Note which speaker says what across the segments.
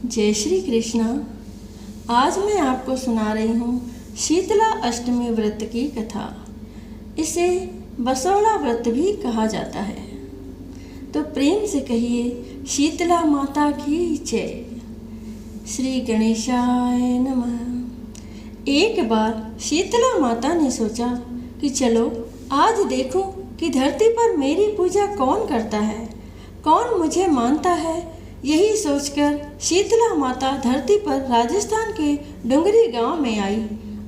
Speaker 1: जय श्री कृष्णा। आज मैं आपको सुना रही हूँ शीतला अष्टमी व्रत की कथा। इसे बसौड़ा व्रत भी कहा जाता है। तो प्रेम से कहिए शीतला माता की जय। श्री गणेशाय नमः। एक बार शीतला माता ने सोचा कि चलो आज देखूं कि धरती पर मेरी पूजा कौन करता है, कौन मुझे मानता है। यही सोचकर शीतला माता धरती पर राजस्थान के डुंगरी गांव में आई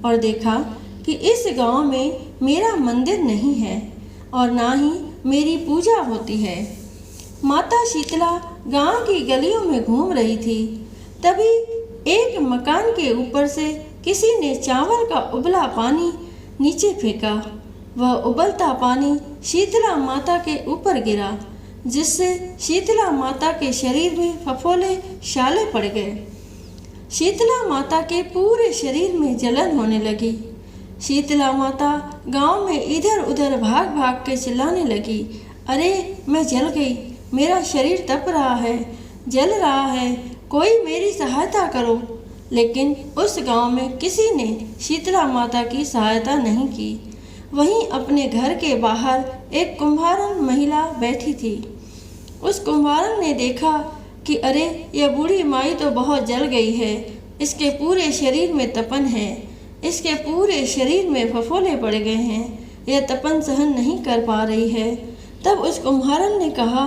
Speaker 1: और देखा कि इस गांव में मेरा मंदिर नहीं है और ना ही मेरी पूजा होती है। माता शीतला गांव की गलियों में घूम रही थी। तभी एक मकान के ऊपर से किसी ने चावल का उबला पानी नीचे फेंका। वह उबलता पानी शीतला माता के ऊपर गिरा, जिससे शीतला माता के शरीर में फफोले छाले पड़ गए। शीतला माता के पूरे शरीर में जलन होने लगी। शीतला माता गांव में इधर उधर भाग भाग के चिल्लाने लगी, अरे मैं जल गई, मेरा शरीर तप रहा है, जल रहा है, कोई मेरी सहायता करो। लेकिन उस गांव में किसी ने शीतला माता की सहायता नहीं की। वहीं अपने घर के बाहर एक कुम्हारन महिला बैठी थी। उस कुम्हारन ने देखा कि अरे यह बूढ़ी माई तो बहुत जल गई है, इसके पूरे शरीर में तपन है, इसके पूरे शरीर में फफोले पड़ गए हैं, यह तपन सहन नहीं कर पा रही है। तब उस कुम्हारन ने कहा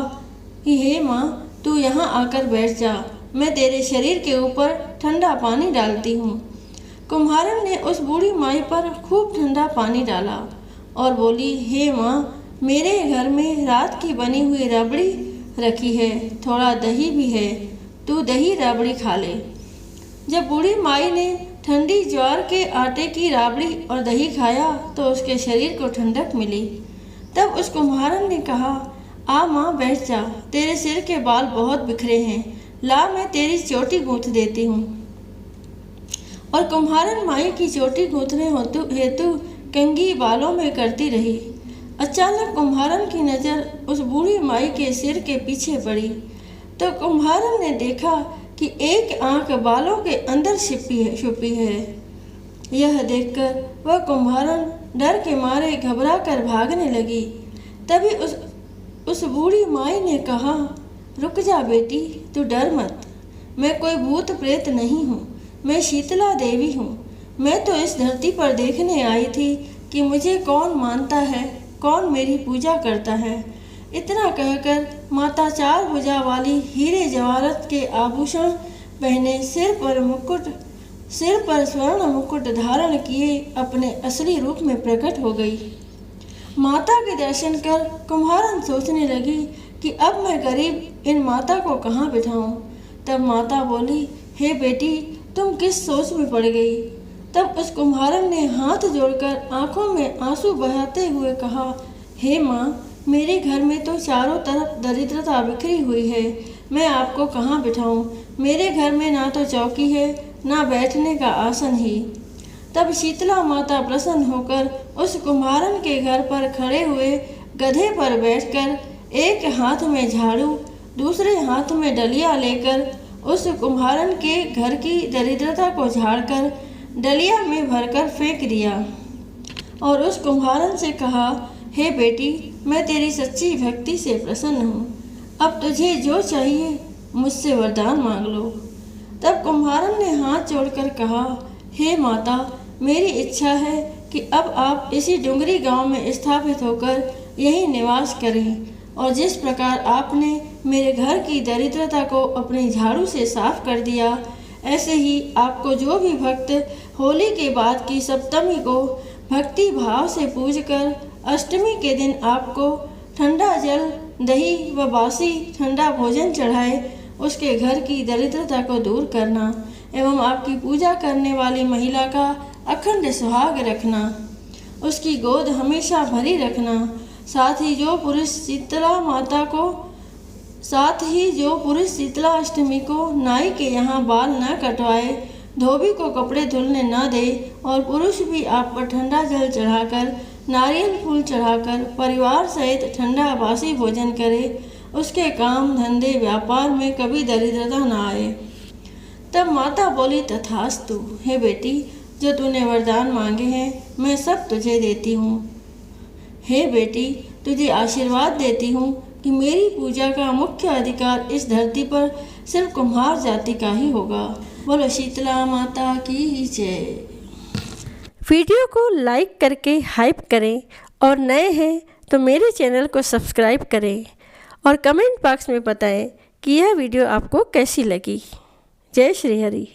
Speaker 1: कि हे माँ, तू यहाँ आकर बैठ जा, मैं तेरे शरीर के ऊपर ठंडा पानी डालती हूँ। कुम्हारन ने उस बूढ़ी माई पर खूब ठंडा पानी डाला और बोली, हे माँ, मेरे घर में रात की बनी हुई रबड़ी रखी है, थोड़ा दही भी है, तू दही रबड़ी खा ले। जब बूढ़ी माई ने ठंडी ज्वार के आटे की राबड़ी और दही खाया तो उसके शरीर को ठंडक मिली। तब उस कुम्हारन ने कहा, आ माँ बैठ जा, तेरे सिर के बाल बहुत बिखरे हैं, ला मैं तेरी चोटी गूँथ देती हूँ। और कुम्हारन माई की चोटी गूँथने हेतु कंघी बालों में करती रही। अचानक कुम्हारन की नज़र उस बूढ़ी माई के सिर के पीछे पड़ी तो कुम्हारन ने देखा कि एक आंख बालों के अंदर छुपी है। यह देखकर वह कुम्हारन डर के मारे घबरा कर भागने लगी। तभी उस बूढ़ी माई ने कहा, रुक जा बेटी, तू डर मत, मैं कोई भूत प्रेत नहीं हूँ, मैं शीतला देवी हूँ। मैं तो इस धरती पर देखने आई थी कि मुझे कौन मानता है, कौन मेरी पूजा करता है। इतना कहकर माता चार भुजा वाली हीरे जवाहरत के आभूषण पहने, सिर पर स्वर्ण मुकुट धारण किए अपने असली रूप में प्रकट हो गई। माता के दर्शन कर कुम्हारन सोचने लगी कि अब मैं गरीब इन माता को कहाँ बिठाऊं। तब माता बोली, हे बेटी, तुम किस सोच में पड़ गई। तब उस कुम्हारन ने हाथ जोड़कर आंखों में आंसू बहाते हुए कहा, हे माँ, मेरे घर में तो चारों तरफ दरिद्रता बिखरी हुई है, मैं आपको कहाँ बिठाऊं। मेरे घर में ना तो चौकी है, ना बैठने का आसन ही। तब शीतला माता प्रसन्न होकर उस कुम्हारन के घर पर खड़े हुए गधे पर बैठकर एक हाथ में झाड़ू, दूसरे हाथ में डलिया लेकर उस कुम्हारन के घर की दरिद्रता को झाड़कर डलिया में भरकर फेंक दिया और उस कुम्हारन से कहा, हे बेटी, मैं तेरी सच्ची भक्ति से प्रसन्न हूँ, अब तुझे जो चाहिए मुझसे वरदान मांग लो। तब कुम्हारन ने हाथ जोड़कर कहा, हे माता, मेरी इच्छा है कि अब आप इसी डुंगरी गांव में स्थापित होकर यही निवास करें और जिस प्रकार आपने मेरे घर की दरिद्रता को अपनी झाड़ू से साफ कर दिया, ऐसे ही आपको जो भी भक्त होली के बाद की सप्तमी को भक्ति भाव से पूजकर अष्टमी के दिन आपको ठंडा जल, दही व बासी ठंडा भोजन चढ़ाए, उसके घर की दरिद्रता को दूर करना एवं आपकी पूजा करने वाली महिला का अखंड सुहाग रखना, उसकी गोद हमेशा भरी रखना। साथ ही जो पुरुष शीतला अष्टमी को नाई के यहाँ बाल न कटवाए, धोबी को कपड़े धुलने न दे और पुरुष भी आप पर ठंडा जल चढ़ाकर, नारियल फूल चढ़ाकर परिवार सहित ठंडा बासी भोजन करे, उसके काम धंधे व्यापार में कभी दरिद्रता न आए। तब माता बोली, तथास्तु। हे बेटी, जो तूने वरदान मांगे हैं मैं सब तुझे देती हूँ। हे बेटी, तुझे आशीर्वाद देती हूँ कि मेरी पूजा का मुख्य अधिकार इस धरती पर सिर्फ कुम्हार जाति का ही होगा। बोलो शीतला माता की जय। वीडियो को लाइक करके हाइप करें और नए हैं तो मेरे चैनल को सब्सक्राइब करें और कमेंट बॉक्स में बताएं कि यह वीडियो आपको कैसी लगी। जय श्री हरि।